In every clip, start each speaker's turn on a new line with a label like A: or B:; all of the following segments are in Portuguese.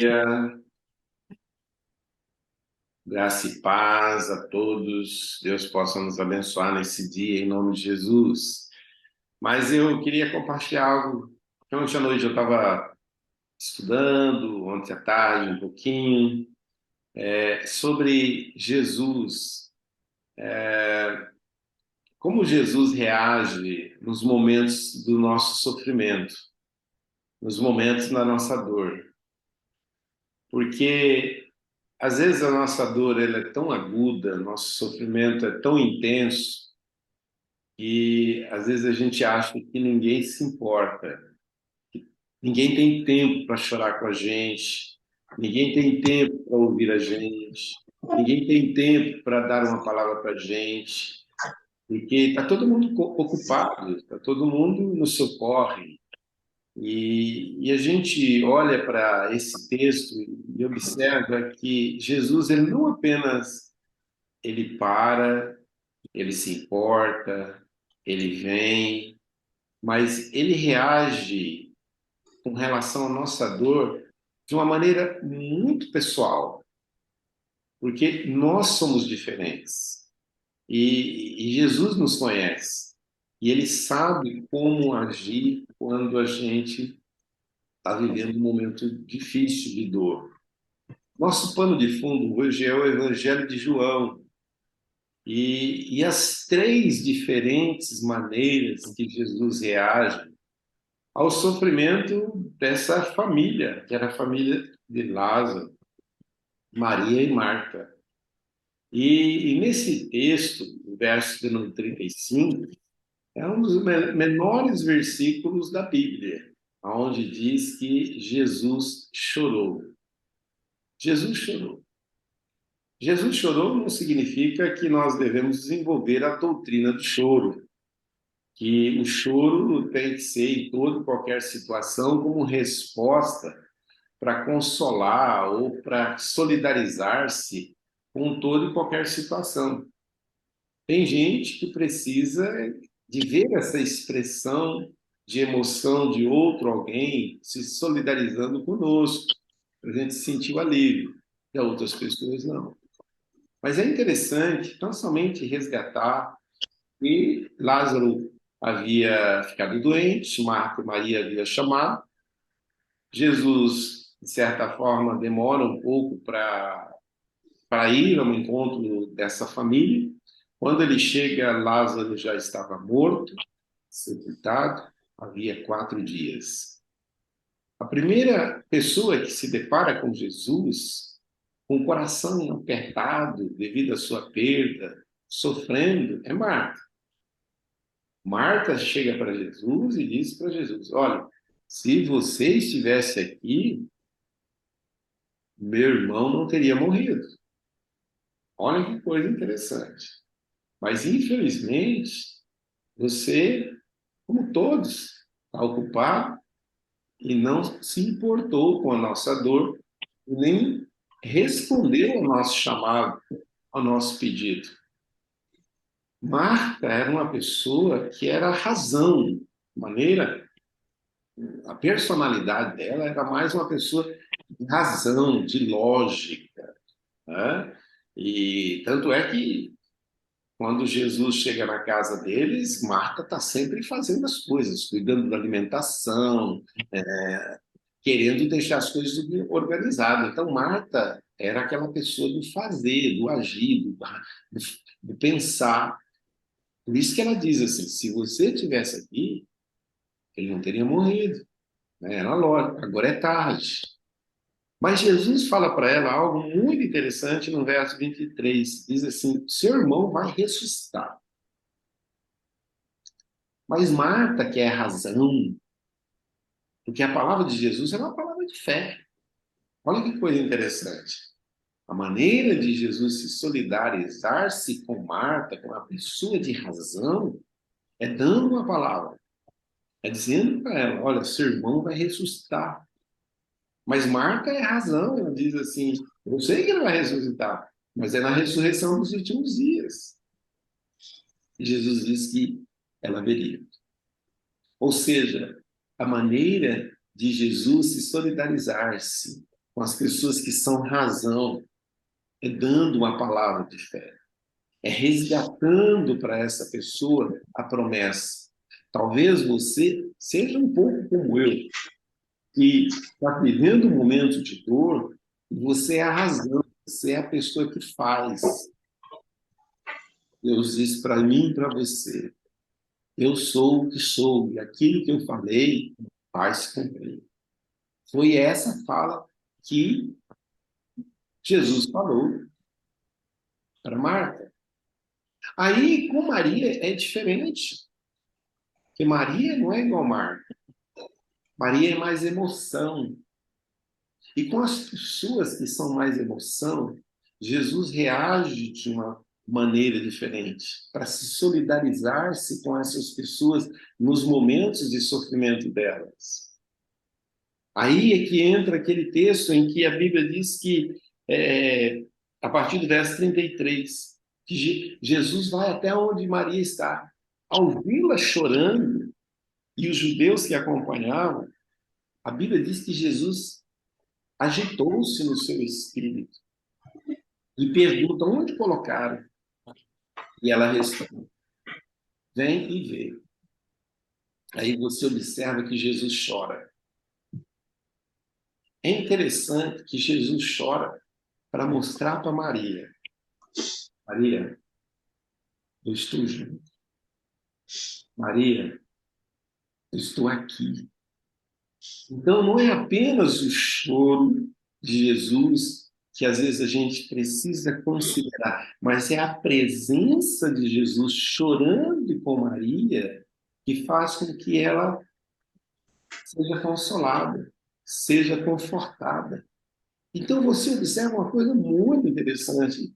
A: Dia, graça e paz a todos. Deus possa nos abençoar nesse dia, em nome de Jesus. Mas eu queria compartilhar algo que ontem à noite eu estava estudando, ontem à tarde um pouquinho, sobre Jesus, como Jesus reage nos momentos do nosso sofrimento, nos momentos da nossa dor. Porque às vezes a nossa dor ela é tão aguda, nosso sofrimento é tão intenso, e às vezes a gente acha que ninguém se importa, ninguém tem tempo para chorar com a gente, ninguém tem tempo para ouvir a gente, ninguém tem tempo para dar uma palavra para a gente, porque está todo mundo ocupado, está todo mundo no seu corre. E a gente olha para esse texto e observa que Jesus ele não apenas ele para, ele se importa, ele vem, mas ele reage com relação à nossa dor de uma maneira muito pessoal, porque nós somos diferentes e Jesus nos conhece e ele sabe como agir quando a gente está vivendo um momento difícil de dor. Nosso pano de fundo hoje é o Evangelho de João e as três diferentes maneiras que Jesus reage ao sofrimento dessa família, que era a família de Lázaro, Maria e Marta. E nesse texto, o verso de número 35, é um dos menores versículos da Bíblia, onde diz que Jesus chorou. Jesus chorou. Jesus chorou não significa que nós devemos desenvolver a doutrina do choro, que o choro tem que ser em toda e qualquer situação como resposta para consolar ou para solidarizar-se com toda e qualquer situação. Tem gente que precisa de ver essa expressão de emoção de outro alguém se solidarizando conosco, para a gente sentir o alívio, e outras pessoas não. Mas é interessante não somente resgatar que Lázaro havia ficado doente, Marta e Maria havia chamado, Jesus, de certa forma, demora um pouco para ir ao encontro dessa família. Quando ele chega, Lázaro já estava morto, sepultado, havia 4 dias. A primeira pessoa que se depara com Jesus, com o coração apertado devido à sua perda, sofrendo, é Marta. Marta chega para Jesus e diz para Jesus: Olha, se você estivesse aqui, meu irmão não teria morrido. Olha que coisa interessante. Mas, infelizmente, você, como todos, está ocupado e não se importou com a nossa dor, nem respondeu ao nosso chamado, ao nosso pedido. Marta era uma pessoa que era a razão, de maneira, a personalidade dela era mais uma pessoa de razão, de lógica, né? E tanto é que quando Jesus chega na casa deles, Marta está sempre fazendo as coisas, cuidando da alimentação, querendo deixar as coisas organizadas. Então, Marta era aquela pessoa do fazer, do agir, do pensar. Por isso que ela diz assim: se você tivesse aqui, ele não teria morrido. Né? Era lógico, agora é tarde. Mas Jesus fala para ela algo muito interessante no verso 23. Diz assim: seu irmão vai ressuscitar. Mas Marta, que é a razão, porque a palavra de Jesus é uma palavra de fé. Olha que coisa interessante. A maneira de Jesus se solidarizar-se com Marta, com a pessoa de razão, é dando uma palavra. É dizendo para ela: olha, seu irmão vai ressuscitar. Mas Marta é razão, ela diz assim: eu sei que ele vai ressuscitar, mas é na ressurreição dos últimos dias. E Jesus diz que ela veria. Ou seja, a maneira de Jesus se solidarizar-se. com as pessoas que são razão, é dando uma palavra de fé, é resgatando para essa pessoa a promessa. Talvez você seja um pouco como eu, que está vivendo um momento de dor, e você é a razão, você é a pessoa que faz. Deus diz para mim e para você: eu sou o que sou, e aquilo que eu falei vai se cumprir. Foi essa fala que Jesus falou para Marta. Aí, com Maria, é diferente, porque Maria não é igual a Marta. Maria é mais emoção. E com as pessoas que são mais emoção, Jesus reage de uma maneira diferente, para se solidarizar-se com essas pessoas nos momentos de sofrimento delas. Aí é que entra aquele texto em que a Bíblia diz que, a partir do verso 33, que Jesus vai até onde Maria está. Ao vê-la chorando, e os judeus que acompanhavam, a Bíblia diz que Jesus agitou-se no seu espírito e pergunta onde colocaram. E ela responde: vem e vê. Aí você observa que Jesus chora. É interessante que Jesus chora para mostrar para Maria: Maria, eu estou junto. Maria, eu estou aqui. Então não é apenas o choro de Jesus que às vezes a gente precisa considerar, mas é a presença de Jesus chorando com Maria que faz com que ela seja consolada, seja confortada. Então você observa uma coisa muito interessante,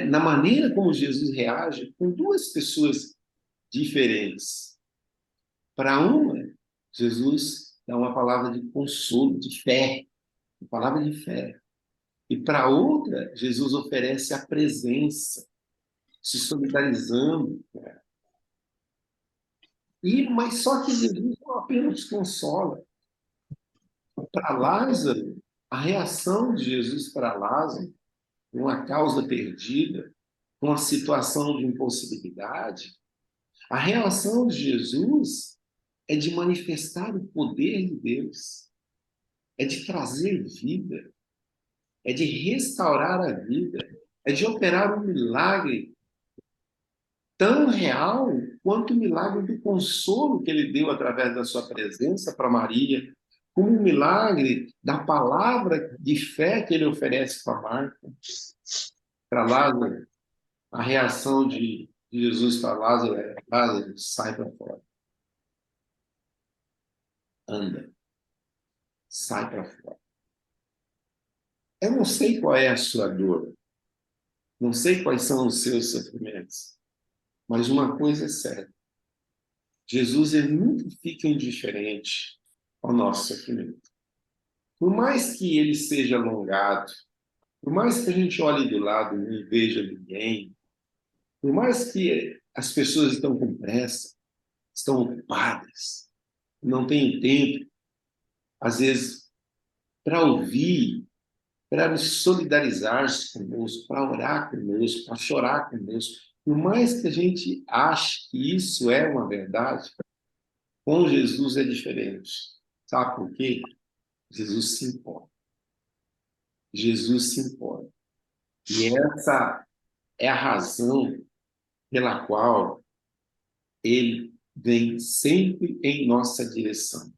A: na maneira como Jesus reage com duas pessoas diferentes. Para uma, Jesus dá uma palavra de consolo, de fé, uma palavra de fé. E para outra, Jesus oferece a presença, se solidarizando. Mas só que Jesus não apenas consola. Para Lázaro, a reação de Jesus para Lázaro, uma causa perdida, uma situação de impossibilidade, a reação de Jesus é de manifestar o poder de Deus, é de trazer vida, é de restaurar a vida, é de operar um milagre tão real quanto o milagre do consolo que ele deu através da sua presença para Maria, como o milagre da palavra de fé que ele oferece para Marta, para Lázaro. A reação de Jesus para Lázaro é: Lázaro, sai para fora, anda, sai para fora. Eu não sei qual é a sua dor, não sei quais são os seus sofrimentos, mas uma coisa é certa: Jesus ele nunca fica indiferente ao nosso sofrimento. Por mais que ele seja alongado, por mais que a gente olhe do lado e não veja ninguém, por mais que as pessoas estão com pressa, estão ocupadas, não têm tempo, às vezes, para ouvir, para solidarizar-se conosco, para orar conosco, para chorar conosco. Por mais que a gente ache que isso é uma verdade, com Jesus é diferente. Sabe por quê? Jesus se importa. Jesus se importa. E essa é a razão pela qual ele vem sempre em nossa direção.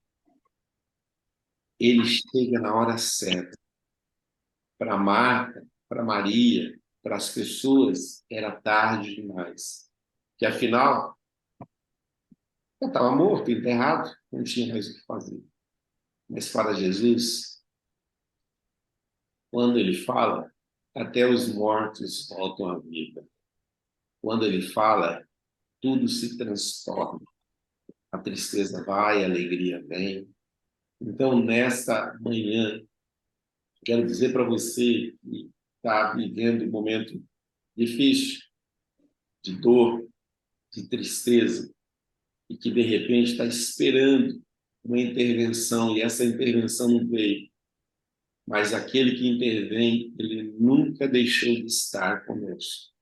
A: Ele chega na hora certa. Para Marta, para Maria, para as pessoas, era tarde demais. Que afinal, já estava morto, enterrado, não tinha mais o que fazer. Mas para Jesus, quando ele fala, até os mortos voltam à vida. Quando ele fala, tudo se transforma. A tristeza vai, a alegria vem. Então, nesta manhã, quero dizer para você que está vivendo um momento difícil, de dor, de tristeza, e que de repente está esperando uma intervenção, e essa intervenção não veio. mas aquele que intervém, ele nunca deixou de estar conosco.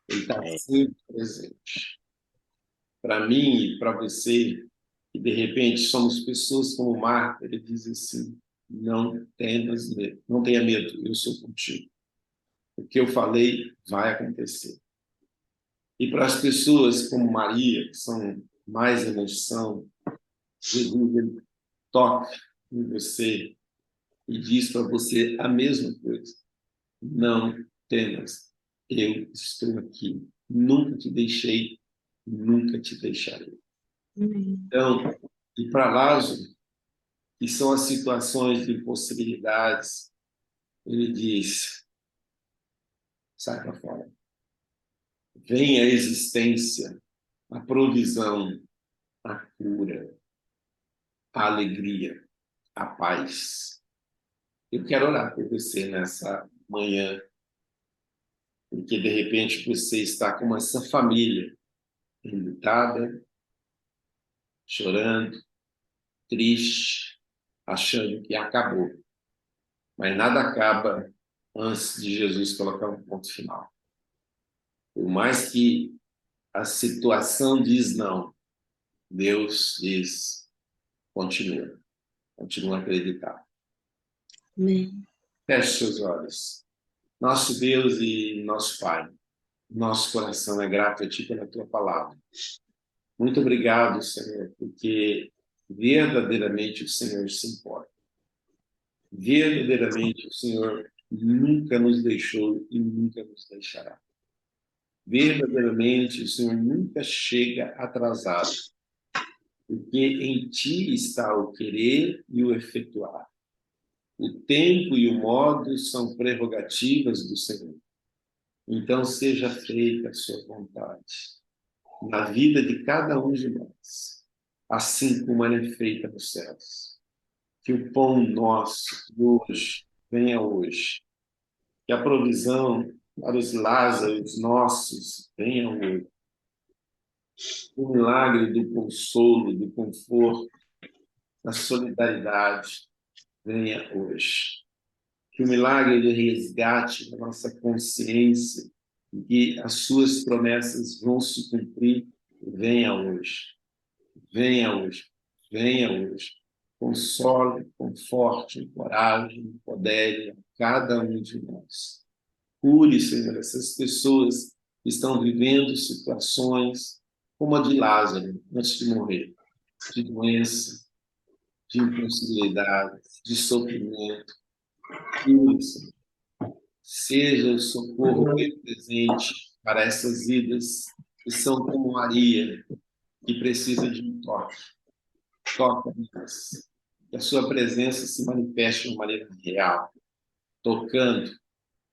A: Ele está sempre presente. Para mim e para você, que de repente somos pessoas como Marta, ele diz assim: não tenhas medo, não tenha medo, eu sou contigo. O que eu falei vai acontecer. E para as pessoas como Maria, que são mais emoção, Jesus ele toca em você e diz para você a mesma coisa. Não temas, eu estou aqui. Nunca te deixei, nunca te deixarei. Então, e para Lázaro, que são as situações de impossibilidades, ele diz: sai para fora. Vem a existência, a provisão, a cura, a alegria, a paz. Eu quero orar por você nessa manhã, porque de repente você está com essa família enlutada, chorando, triste, achando que acabou. Mas nada acaba antes de Jesus colocar um ponto final. Por mais que a situação diz não, Deus diz continua, continua a acreditar.
B: Amém.
A: Feche seus olhos. Nosso Deus e nosso Pai, nosso coração é grato a Ti pela Tua palavra. Muito obrigado, Senhor, porque verdadeiramente o Senhor se importa. Verdadeiramente o Senhor nunca nos deixou e nunca nos deixará. Verdadeiramente o Senhor nunca chega atrasado, porque em Ti está o querer e o efetuar. O tempo e o modo são prerrogativas do Senhor. Então seja feita a sua vontade na vida de cada um de nós, assim como ela é feita nos céus. Que o pão nosso de hoje venha hoje. Que a provisão para os Lázaros nossos venha hoje. O milagre do consolo, do conforto, da solidariedade venha hoje. Que o milagre do resgate da nossa consciência, que as suas promessas vão se cumprir, venha hoje. Venha hoje. Venha hoje. Console, conforte, encoraje, empodere a cada um de nós. Cure, Senhor, essas pessoas que estão vivendo situações como a de Lázaro, antes de morrer, de doença, de impossibilidade, de sofrimento. Cure, Senhor. Seja o socorro presente para essas vidas que são como Maria, que precisa de um toque. Toca-nos. Que a sua presença se manifeste de uma maneira real, tocando,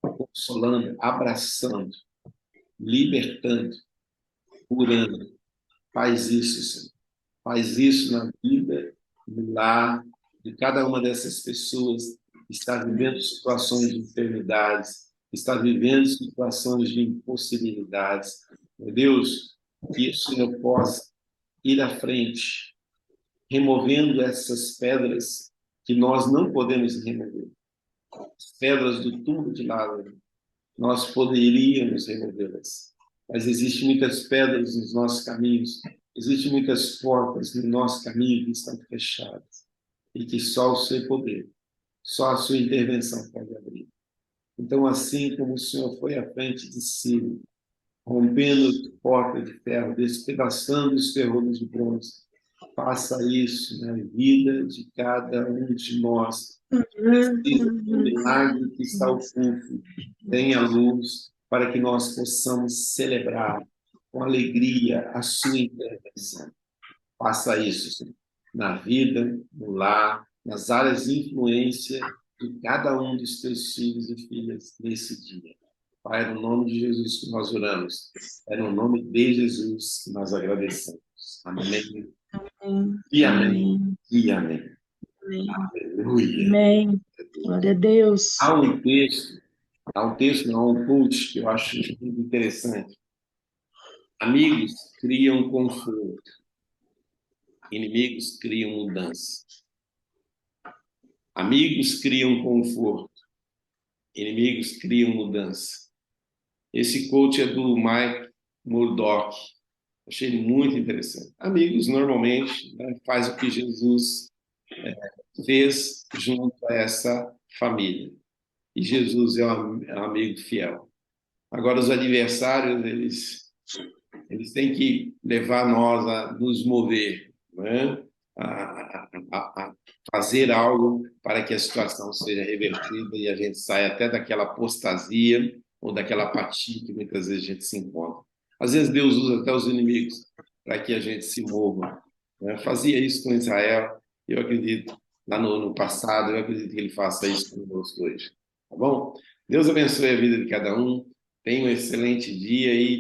A: consolando, abraçando, libertando, curando. Faz isso, Senhor. Faz isso na vida, no lar de cada uma dessas pessoas que está vivendo situações de enfermidades, que está vivendo situações de impossibilidades. Meu Deus, que o Senhor possa ir à frente, removendo essas pedras que nós não podemos remover. As pedras do túmulo de Lázaro, nós poderíamos removê-las. Mas existem muitas pedras nos nossos caminhos, existem muitas portas no nosso caminho que estão fechadas e que só o seu poder, só a sua intervenção pode abrir. Então, assim como o Senhor foi à frente de si, rompendo a porta de ferro, despedaçando os ferrolhos de bronze, faça isso na vida de cada um de nós. Precisa do milagre que está oculto, tenha luz, para que nós possamos celebrar com alegria a sua intervenção. Faça isso, Senhor, na vida, no lar, nas áreas de influência de cada um dos teus filhos e filhas nesse dia. Pai, é no nome de Jesus que nós oramos. É no nome de Jesus que nós agradecemos. Amém. E amém. E amém.
B: Amém.
A: Aleluia.
B: Amém. Glória a Deus.
A: Há um texto, não, um post que eu acho muito interessante. Amigos criam conforto, inimigos criam mudança. Amigos criam conforto, inimigos criam mudança. Esse quote é do Mike Murdock. Achei muito interessante. Amigos, normalmente, né, faz o que Jesus fez junto a essa família. E Jesus é um amigo fiel. Agora, os adversários, eles têm que levar nós a nos mover, né? A fazer algo para que a situação seja revertida e a gente saia até daquela apostasia ou daquela apatia que muitas vezes a gente se encontra. Às vezes Deus usa até os inimigos para que a gente se mova, né? Fazia isso com Israel, eu acredito, lá no passado, eu acredito que ele faça isso conosco hoje. Tá bom? Deus abençoe a vida de cada um. Tenha um excelente dia e